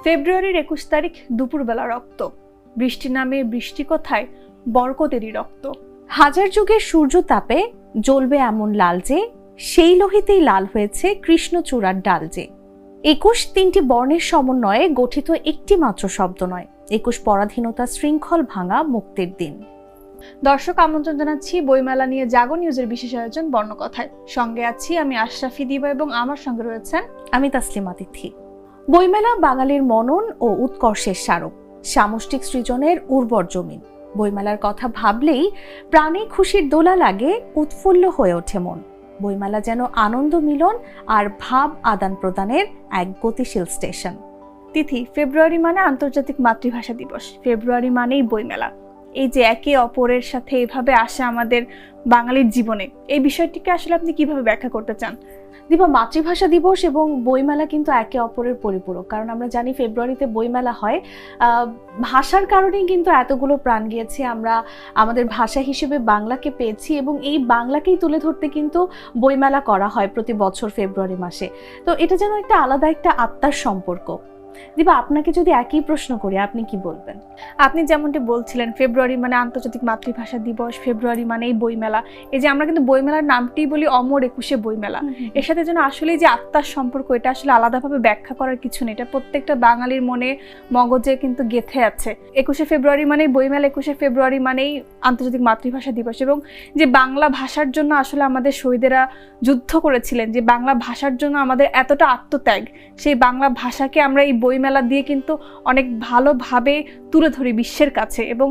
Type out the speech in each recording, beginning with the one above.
ফেব্রুয়ারির ২১ তারিখ দুপুরবেলা রক্ত, বৃষ্টি নামে বৃষ্টি কোথায়, বরকতেরই রক্ত। হাজার যুগের সূর্য তাপে জ্বলবে এমন লাল যে, সেই লোহিতেই লাল হয়েছে কৃষ্ণচূড়ার ডাল যে। ২১ তিনটি বর্ণের সমন্বয়ে গঠিত একটি মাত্র শব্দ নয়, ২১ পরাধীনতা শৃঙ্খল ভাঙা মুক্তির দিন। দর্শক আমন্ত্রণ জানাচ্ছি বইমেলা নিয়ে জাগো নিউজের বিশেষ আয়োজন বর্ণকথায়। সঙ্গে আছি আমি আশরাফি দিবা এবং আমার সঙ্গে রয়েছেন আমি তাসলিমা তিথি। বইমেলা বাঙালির মনন ও উৎকর্ষের স্মারক, সামষ্টিক সৃজনের উর্বর জমিন। বইমেলার কথা ভাবলেই প্রাণে খুশির দোলা লাগে, উৎফুল্ল হয়ে ওঠে মন। বইমেলা যেন আনন্দ মিলন আর ভাব আদান প্রদানের এক গতিশীল স্টেশন। তিথি, ফেব্রুয়ারি মানে আন্তর্জাতিক মাতৃভাষা দিবস, ফেব্রুয়ারি মানেই বইমেলা। এই যে একে অপরের সাথে এভাবে আসে আমাদের বাঙালির জীবনে, এই বিষয়টিকে আসলে আপনি কিভাবে ব্যাখ্যা করতে চান? দিবা, মাতৃভাষা দিবস এবং বইমেলা কিন্তু একে অপরের পরিপূরক। কারণ আমরা জানি ফেব্রুয়ারিতে বইমেলা হয়, ভাষার কারণেই কিন্তু এতগুলো প্রাণ গিয়েছে। আমরা আমাদের ভাষা হিসেবে বাংলাকে পেয়েছি এবং এই বাংলাকেই তুলে ধরতে কিন্তু বইমেলা করা হয় প্রতি বছর ফেব্রুয়ারি মাসে। তো এটা যেন একটা আলাদা একটা আত্মার সম্পর্ক। দিবা, আপনাকে যদি একই প্রশ্ন করি, আপনি কি বলবেন? আপনি যেমনটি বলছিলেন ফেব্রুয়ারি মানে আন্তর্জাতিক মাতৃভাষা দিবস, ফেব্রুয়ারি মানেই বইমেলা। এই যে আমরা কিন্তু বইমেলার নামটিই বলি অমর ২১শে বইমেলা, এর সাথে যেন আসলেই যে আত্মার সম্পর্ক, এটা আসলে আলাদাভাবে ব্যাখ্যা করার কিছু নেই। এটা প্রত্যেকটা বাঙালির মনে মগজে কিন্তু গেঁথে আছে। ২১শে ফেব্রুয়ারি মানেই বইমেলা, ২১শে ফেব্রুয়ারি মানেই আন্তর্জাতিক মাতৃভাষা দিবস। এবং যে বাংলা ভাষার জন্য আসলে আমাদের শহীদেরা যুদ্ধ করেছিলেন, যে বাংলা ভাষার জন্য আমাদের এতটা আত্মত্যাগ, সেই বাংলা ভাষাকে আমরা এই বইমেলা দিয়ে কিন্তু অনেক ভালোভাবে তুলে ধরি বিশ্বের কাছে। এবং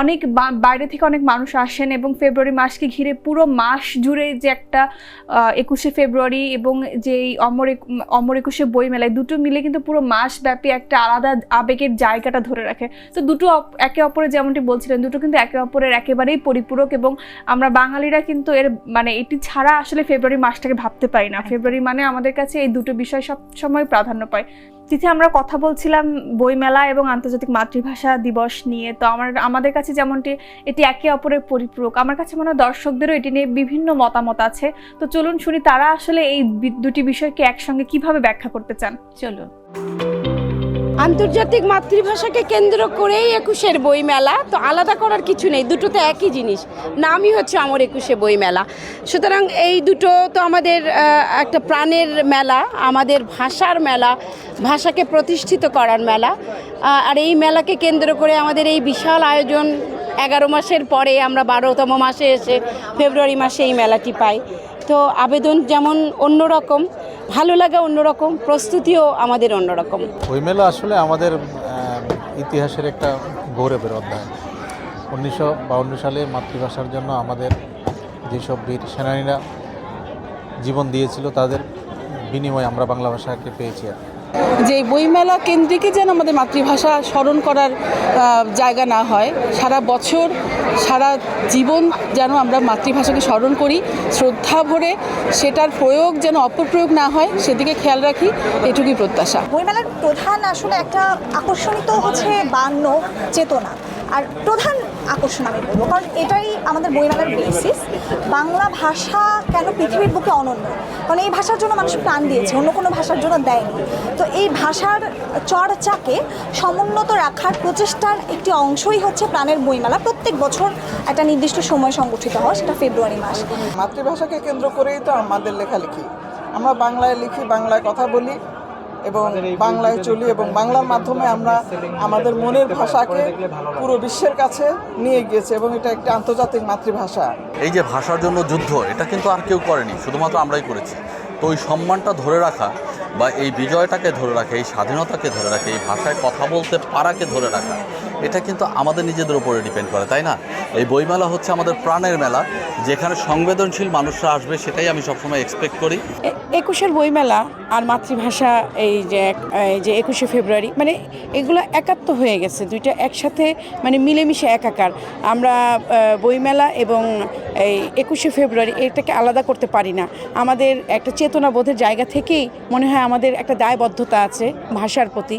অনেক বাইরে থেকে অনেক মানুষ আসেন এবং ফেব্রুয়ারি মাসকে ঘিরে পুরো মাস জুড়ে যে একটা ২১শে ফেব্রুয়ারি এবং যে অমর ২১শে বইমেলায়, দুটো মিলে কিন্তু পুরো মাস ব্যাপী একটা আলাদা আবেগের জায়গাটা ধরে রাখে। তো দুটো একে অপরে, যেমনটি বলছিলেন, দুটো কিন্তু একে অপরের একেবারেই পরিপূরক। এবং আমরা বাঙালিরা কিন্তু এর মানে এটি ছাড়া আসলে ফেব্রুয়ারি মাসটাকে ভাবতে পারি না। ফেব্রুয়ারি মানে আমাদের কাছে এই দুটো বিষয় সব সময় প্রাধান্য পায়। তিথি, আমরা কথা বলছিলাম বইমেলা এবং আন্তর্জাতিক মাতৃভাষা দিবস নিয়ে। তো আমাদের কাছে যেমনটি এটি একে অপরের পরিপূরক, আমার কাছে মনে হয় দর্শকদেরও এটি নিয়ে বিভিন্ন মতামত আছে। তো চলুন শুনি তারা আসলে এই দুটি বিষয়কে একসঙ্গে কিভাবে ব্যাখ্যা করতে চান। চলুন। আন্তর্জাতিক মাতৃভাষাকে কেন্দ্র করেই ২১শে বইমেলা, তো আলাদা করার কিছু নেই, দুটোতে একই জিনিস, নামই হচ্ছে অমর ২১শে বইমেলা। সুতরাং এই দুটো তো আমাদের একটা প্রাণের মেলা, আমাদের ভাষার মেলা, ভাষাকে প্রতিষ্ঠিত করার মেলা। আর এই মেলাকে কেন্দ্র করে আমাদের এই বিশাল আয়োজন। ১১ মাসের পরে আমরা ১২তম মাসে এসে ফেব্রুয়ারি মাসে এই মেলাটি পাই। তো আবেদন যেমন অন্যরকম, ভালো লাগা অন্যরকম, প্রস্তুতিও আমাদের অন্যরকম। বইমেলা আসলে আমাদের ইতিহাসের একটা গৌরবের অধ্যায়। ১৯৫২ সালে মাতৃভাষার জন্য আমাদের যেসব বীর সেনানীরা জীবন দিয়েছিল, তাদের বিনিময়ে আমরা বাংলা ভাষাকে পেয়েছি। যে বইমেলা কেন্দ্রিকই যেন আমাদের মাতৃভাষা স্মরণ করার জায়গা না হয়, সারা বছর সারা জীবন যেন আমরা মাতৃভাষাকে স্মরণ করি শ্রদ্ধা ভরে, সেটার প্রয়োগ যেন অপপ্রয়োগ না হয় সেদিকে খেয়াল রাখি, এটুকুই প্রত্যাশা। বইমেলার প্রধান আসলে একটা আকর্ষণীয় হচ্ছে বায়ান্ন চেতনা, আর প্রধান আকর্ষণ আমি বলবো, কারণ এটাই আমাদের বইমেলার বেসিস। বাংলা ভাষা কেন পৃথিবীর বুকে অনন্য, কারণ এই ভাষার জন্য মানুষ প্রাণ দিয়েছে, অন্য কোনো ভাষার জন্য দেয়নি। তো এই ভাষার চর্চাকে সমুন্নত রাখার প্রচেষ্টার একটি অংশই হচ্ছে প্রাণের বইমেলা। প্রত্যেক বছর একটা নির্দিষ্ট সময় সংগঠিত হয়, সেটা ফেব্রুয়ারি মাস। মাতৃভাষাকে কেন্দ্র করেই তো আমাদের লেখালেখি, আমরা বাংলায় লিখি, বাংলায় কথা বলি এবং বাংলায় চলি, এবং বাংলার মাধ্যমে আমরা আমাদের মনের ভাষাকে পুরো বিশ্বের কাছে নিয়ে গিয়েছে, এবং এটা একটি আন্তর্জাতিক মাতৃভাষা। এই যে ভাষার জন্য যুদ্ধ, এটা কিন্তু আর কেউ করেনি, শুধুমাত্র আমরাই করেছি। তো ওই সম্মানটা ধরে রাখা বা এই বিজয়টাকে ধরে রাখা, এই স্বাধীনতাকে ধরে রাখা, এই ভাষায় কথা বলতে পারাকে ধরে রাখা, এটা কিন্তু আমাদের নিজেদের উপরে ডিপেন্ড করে, তাই না? এই বইমেলা হচ্ছে আমাদের প্রাণের মেলা, যেখানে সংবেদনশীল মানুষরা আসবে, সেটাই আমি সবসময় এক্সপেক্ট করি। ২১শে বইমেলা আর মাতৃভাষা, এই যে ২১শে ফেব্রুয়ারি, মানে এগুলো একাত্ম হয়ে গেছে, দুইটা একসাথে মানে মিলেমিশে একাকার। আমরা বইমেলা এবং এই ২১শে ফেব্রুয়ারি এটাকে আলাদা করতে পারি না। আমাদের একটা চেতনাবোধের জায়গা থেকেই মনে হয় আমাদের একটা দায়বদ্ধতা আছে ভাষার প্রতি।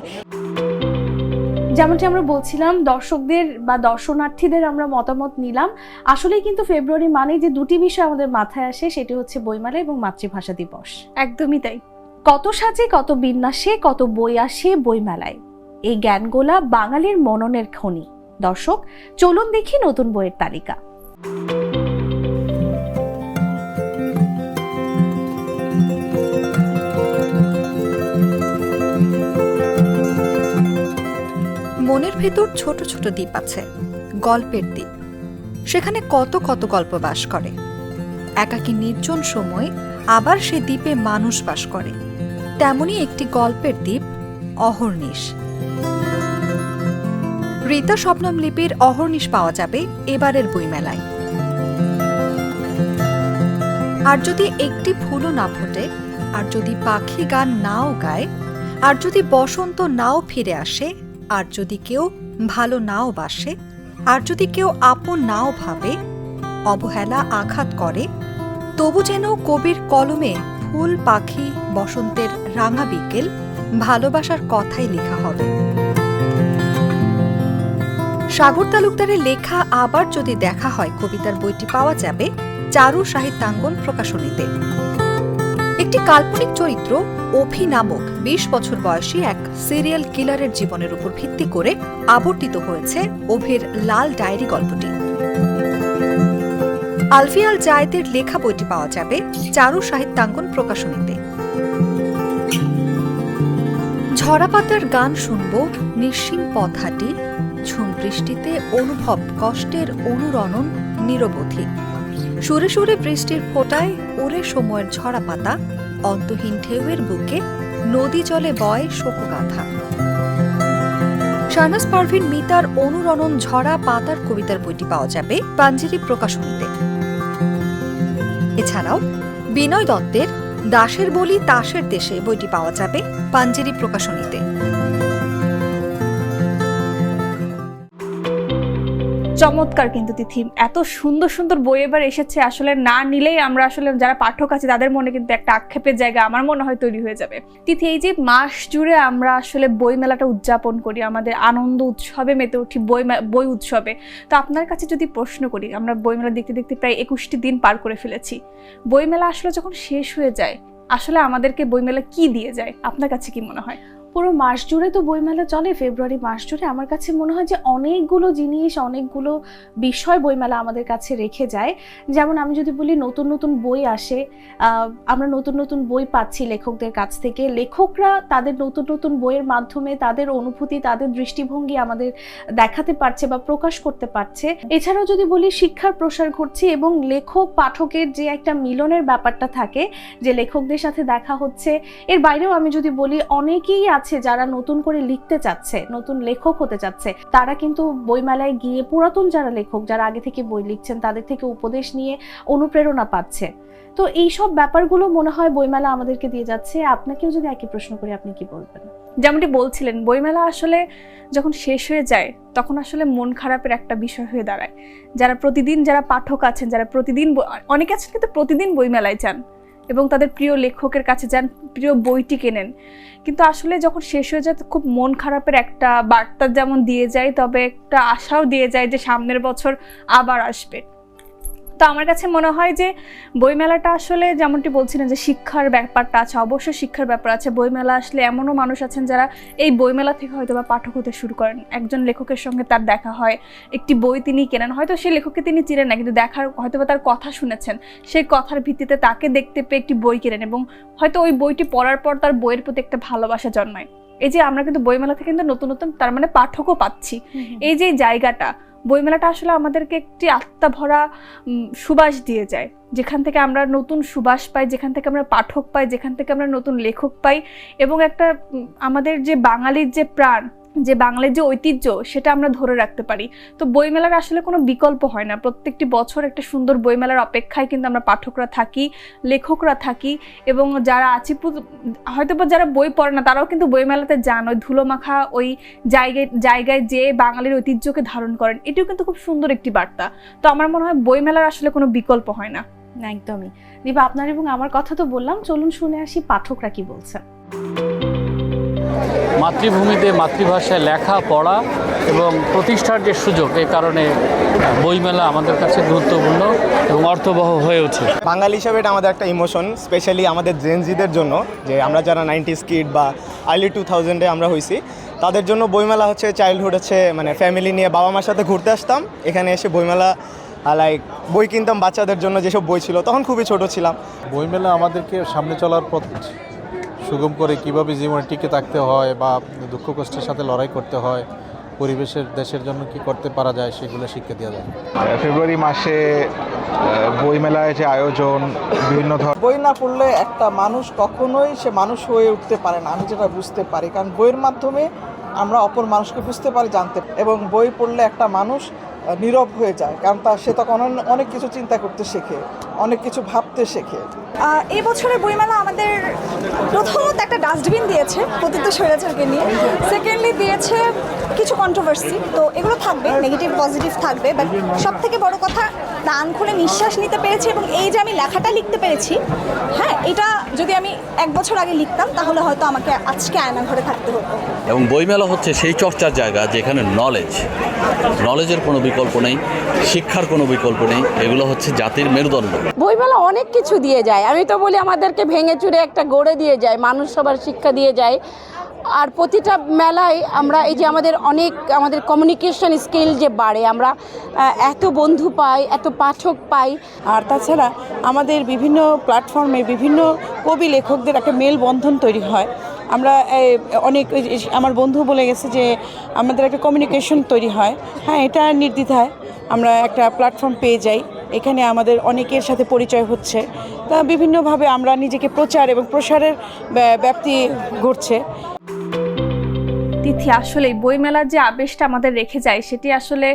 যেমনটি আমরা বলছিলাম, দর্শকদের বা দর্শনার্থীদের আমরা মতামত নিলাম। আসলেই কিন্তু ফেব্রুয়ারি মানে যে দুটি বিষয় আমাদের মাথায় আসে, সেটি হচ্ছে বইমেলা এবং মাতৃভাষা দিবস। একদমই তাই। কত সাজে, কত বিন্যাসে, কত বই আসে বইমেলায়। এই জ্ঞানগোলা বাঙালির মননের খনি। দর্শক, চলুন দেখি নতুন বইয়ের তালিকা। মনের ভেতর ছোট ছোট দ্বীপ আছে, গল্পের দ্বীপ। সেখানে কত কত গল্প বাস করে। একাকী নির্জন সময় আবার সে দ্বীপে মানুষ বাস করে। তেমনি একটি গল্পের দ্বীপ অহর্নিশ। রীতা শবনম লিপির অহর্নিশ পাওয়া যাবে এবারের বইমেলায়। আর যদি একটি ফুলও না ফোটে, আর যদি পাখি গান নাও গায়, আর যদি বসন্ত নাও ফিরে আসে, আর যদি কেউ ভালো নাও বাসে, আর যদি কেউ আপন নাও ভাবে, অবহেলা আঘাত করে, তবু যেন কবির কলমে ফুল, পাখি, বসন্তের রাঙা বিকেল, ভালোবাসার কথাই লেখা হবে। সাগর তালুকদারের লেখা আবার যদি দেখা হয় কবিতার বইটি পাওয়া যাবে চারু সাহিত্যাঙ্গন প্রকাশনীতে। একটি কাল্পনিক চরিত্র অভি নামক ২০ বছর বয়সী এক সিরিয়াল কিলারের জীবনের উপর ভিত্তি করে আবর্তিত হয়েছে অভির লাল ডায়েরি গল্পটি। আলফিয়াল জায়েদের লেখা বইটি পাওয়া যাবে চারু সাহিত্যাঙ্গন প্রকাশনীতে। ঝরাপাতার গান শুনব, নিশ্চিম পথ হাঁটি, ঝুম বৃষ্টিতে অনুভব কষ্টের অনুরণন নিরবধি। সুরে সুরে বৃষ্টির ফোঁটায় ওরে সময়ের ঝরা পাতা, অন্তহীন ঢেউয়ের বুকে নদী জলে বয় শোকগাথা। শাহনাজ পারভীন মিতার অনুরণন ঝরা পাতার কবিতার বইটি পাওয়া যাবে পাঞ্জেরি প্রকাশনীতে। এছাড়াও বিনয় দত্তের দাসের বলি তাসের দেশে বইটি পাওয়া যাবে পাঞ্জেরি প্রকাশনীতে। চমৎকার কিন্তু তিথি, এত সুন্দর সুন্দর বই এবার এসেছে, আসলে না নিলেই আমরা আসলে যারা পাঠক আছে তাদের মনে কিন্তু একটা আক্ষেপের জায়গা আমার মনে হয় তৈরি হয়ে যাবে। তিথি, এই যে মাস জুড়ে আমরা আসলে বই মেলাটা উদযাপন করি, আমাদের আনন্দ উৎসবে মেতে উঠি, বই উৎসবে, তো আপনার কাছে যদি প্রশ্ন করি, আমরা বই মেলা দেখতে দেখতে প্রায় ২১টি দিন পার করে ফেলেছি। বই মেলা আসলে যখন শেষ হয়ে যায়, আসলে আমাদেরকে বই মেলা কি দিয়ে যায়, আপনার কাছে কি মনে হয়? পুরো মাস জুড়ে তো বইমেলা চলে, ফেব্রুয়ারি মাস জুড়ে। আমার কাছে মনে হয় যে অনেকগুলো জিনিস, অনেকগুলো বিষয় বইমেলা আমাদের কাছে রেখে যায়। যেমন আমি যদি বলি, নতুন নতুন বই আসে, আমরা নতুন নতুন বই পাচ্ছি লেখকদের কাছ থেকে। লেখকরা তাদের নতুন নতুন বইয়ের মাধ্যমে তাদের অনুভূতি, তাদের দৃষ্টিভঙ্গি আমাদের দেখাতে পারছে বা প্রকাশ করতে পারছে। এছাড়াও যদি বলি, শিক্ষার প্রসার ঘটছে এবং লেখক পাঠকের যে একটা মিলনের ব্যাপারটা থাকে, যে লেখকদের সাথে দেখা হচ্ছে। এর বাইরেও আমি যদি বলি, অনেকেই আছে যারা নতুন করে লিখতে চাচ্ছে, নতুন লেখক হতে চাচ্ছে, তারা কিন্তু বইমেলায় গিয়ে পুরাতন যারা লেখক, যারা আগে থেকে বই লিখছেন, তাদের থেকে উপদেশ নিয়ে অনুপ্রেরণা পাচ্ছে। তো এই সব ব্যাপারগুলো মনে হয় বইমেলা আমাদেরকে দিয়ে যাচ্ছে। আপনাকেও যদি একই প্রশ্ন করি, আপনি কি বলবেন? যেমনটি বলছিলেন, বইমেলা আসলে যখন শেষ হয়ে যায় তখন আসলে মন খারাপের একটা বিষয় হয়ে দাঁড়ায়। যারা প্রতিদিন, যারা পাঠক আছেন, যারা প্রতিদিন, অনেকে আছেন কিন্তু প্রতিদিন বইমেলায় যান এবং তাদের প্রিয় লেখকের কাছে যান, প্রিয় বইটি কেনেন, কিন্তু আসলে যখন শেষ হয়ে যায় খুব মন খারাপের একটা বার্তা যেমন দিয়ে যায়, তবে একটা আশাও দিয়ে যায় যে সামনের বছর আবার আসবে। তো আমার কাছে মনে হয় যে বইমেলাটা আসলে যেমনটি বলছিলেন যে শিক্ষার ব্যাপারটা আছে, অবশ্যই শিক্ষার ব্যাপার আছে। বইমেলা আসলে এমনও মানুষ আছেন যারা এই বইমেলা থেকে হয়তো বা পাঠক হতে শুরু করেন। একজন লেখকের সঙ্গে তার দেখা হয়, একটি বই তিনি কেনেন, হয়তো সেই লেখককে তিনি চিনেন না, কিন্তু দেখার হয়তো বা তার কথা শুনেছেন, সেই কথার ভিত্তিতে তাকে দেখতে পেয়ে একটি বই কেনেন এবং হয়তো ওই বইটি পড়ার পর তার বইয়ের প্রতি একটা ভালোবাসা জন্মায়। এই যে আমরা কিন্তু বইমেলা থেকে কিন্তু নতুন নতুন তার মানে পাঠকও পাচ্ছি। এই যে জায়গাটা, বইমেলাটা আসলে আমাদেরকে একটি আত্মাভরা সুবাস দিয়ে যায়, যেখান থেকে আমরা নতুন সুবাস পাই, যেখান থেকে আমরা পাঠক পাই, যেখান থেকে আমরা নতুন লেখক পাই এবং একটা আমাদের যে বাঙালির যে প্রাণ, যে বাংলার যে ঐতিহ্য, সেটা আমরা ধরে রাখতে পারি। তো বইমেলার আসলে কোনো বিকল্প হয় না। প্রত্যেকটি বছর একটা সুন্দর বইমেলার অপেক্ষায় কিন্তু আমরা পাঠকরা থাকি, লেখকরা থাকি এবং যারা আছি হয়তো বা যারা বই পড়ে না তারাও কিন্তু বইমেলাতে যান, ওই ধুলোমাখা ওই জায়গায় যে বাঙালির ঐতিহ্যকে ধারণ করেন। এটিও কিন্তু খুব সুন্দর একটি বার্তা। তো আমার মনে হয় বইমেলার আসলে কোনো বিকল্প হয় না। একদমই। দিবা, আপনার এবং আমার কথা তো বললাম, চলুন শুনে আসি পাঠকরা কি বলছেন। মাতৃভূমিতে মাতৃভাষায় লেখা পড়া এবং প্রতিষ্ঠার যে সুযোগ, এই কারণে বইমেলা আমাদের কাছে গুরুত্বপূর্ণ এবং অর্থবহ হয়ে ওঠে। বাঙালি হিসাবে এটা আমাদের একটা ইমোশন, স্পেশালি আমাদের জেনজিদের জন্য, যে আমরা যারা 90s কিড বা আর্লি 2000-এ আমরা হয়েছি, তাদের জন্য বইমেলা হচ্ছে চাইল্ডহুড, হচ্ছে মানে ফ্যামিলি নিয়ে বাবা মার সাথে ঘুরতে আসতাম, এখানে এসে বইমেলা লাইক বই কিনতাম বাচ্চাদের জন্য, যেসব বই ছিল তখন খুবই ছোট ছিলাম। বইমেলা আমাদেরকে সামনে চলার পথ সুগম করে, কীভাবে জীবনে টিকে থাকতে হয় বা দুঃখ কষ্টের সাথে লড়াই করতে হয়, পরিবেশের দেশের জন্য কি করতে পারা যায় সেগুলো শিক্ষা দেওয়া যায়। ফেব্রুয়ারি মাসে বইমেলায় যে আয়োজন, বিভিন্ন ধরনের বই না পড়লে একটা মানুষ কখনোই সে মানুষ হয়ে উঠতে পারে না, আমি যেটা বুঝতে পারি। কারণ বইয়ের মাধ্যমে আমরা অপর মানুষকে বুঝতে পারি, জানতে পারি। এবং বই পড়লে একটা মানুষ নীরব হয়ে যায়, কারণ সে তখন অনেক কিছু চিন্তা করতে শেখে, অনেক কিছু ভাবতে শেখে। এই বছরের বইমেলা আমাদের প্রথমত একটা ডাস্টবিন দিয়েছে পতিত স্বৈরাচারকে নিয়ে, সেকেন্ডলি দিয়েছে কিছু কন্ট্রোভার্সি, তো এগুলো থাকবে, নেগেটিভ পজিটিভ থাকবে, বাট সব থেকে বড় কথা প্রাণ খুলে নিঃশ্বাস নিতে পেরেছি। এবং এই যে আমি লেখাটা লিখতে পেরেছি, হ্যাঁ, এটা যদি আমি 1 বছর আগে লিখতাম তাহলে হয়তো আমাকে আজকে আয়নাঘরে থাকতে হতো। এবং বইমেলা হচ্ছে সেই চর্চার জায়গা যেখানে নলেজের কোনো বিকল্প নেই, শিক্ষার কোনো বিকল্প নেই, এগুলো হচ্ছে জাতির মেরুদণ্ড। বইমেলা অনেক কিছু দিয়ে যায়, আমি তো বলি আমাদেরকে ভেঙে চুরে একটা গড়ে দিয়ে যায়, মানুষ সবার শিক্ষা দিয়ে যায়। আর প্রতিটা মেলায় আমরা এই যে আমাদের কমিউনিকেশন স্কিল যে বাড়ে, আমরা এত বন্ধু পাই, এত পাঠক পাই। আর তাছাড়া আমাদের বিভিন্ন প্ল্যাটফর্মে বিভিন্ন কবি লেখকদের একটা মেলবন্ধন তৈরি হয়। আমরা অনেক, আমার বন্ধু বলে গেছে যে আমাদের একটা কমিউনিকেশন তৈরি হয়। হ্যাঁ, এটা নির্দ্বিধায় আমরা একটা প্ল্যাটফর্ম পেয়ে যাই, এখানে আমাদের অনেকের সাথে পরিচয় হচ্ছে, তা বিভিন্নভাবে আমরা নিজেকে প্রচার এবং প্রসারের ব্যাপ্তি ঘটছে। তিথি, আসলে বইমেলার যে আবেশটা আমাদের রেখে যায় সেটি আসলে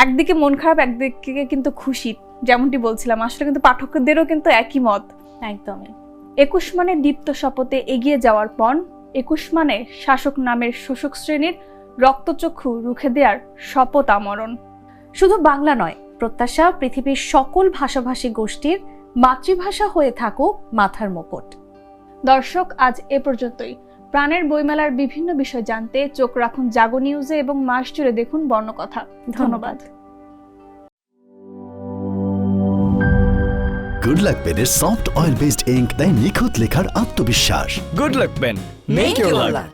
একদিকে মন খারাপ, একদিকে কিন্তু খুশি। যেমনটি বলছিলাম, আসলে কিন্তু পাঠকদেরও কিন্তু একই মত। একদমই। 21 মানে দীপ্ত শপথে এগিয়ে যাওয়ার পণ, 21 মানে শাসক নামের শোষক শ্রেণীর রক্তচক্ষু রুখে দেওয়ার শপথ আমরণ। শুধু বাংলা নয়, প্রত্যাশা পৃথিবীর সকল ভাষাভাষী গোষ্ঠীর মাতৃভাষা হয়ে থাকুক মাথার মুকুট। দর্শক, আজ এ পর্যন্তই। প্রাণের বইমেলার বিভিন্ন বিষয় জানতে চোখ রাখুন জাগো নিউজে এবং মাস জুড়ে দেখুন বর্ণকথা। ধন্যবাদ। গুড লাক পেনের সফট অয়েল বেসড ইঙ্ক দেয় নিখুঁত লেখার আত্মবিশ্বাস। Good luck pen, make your lakh.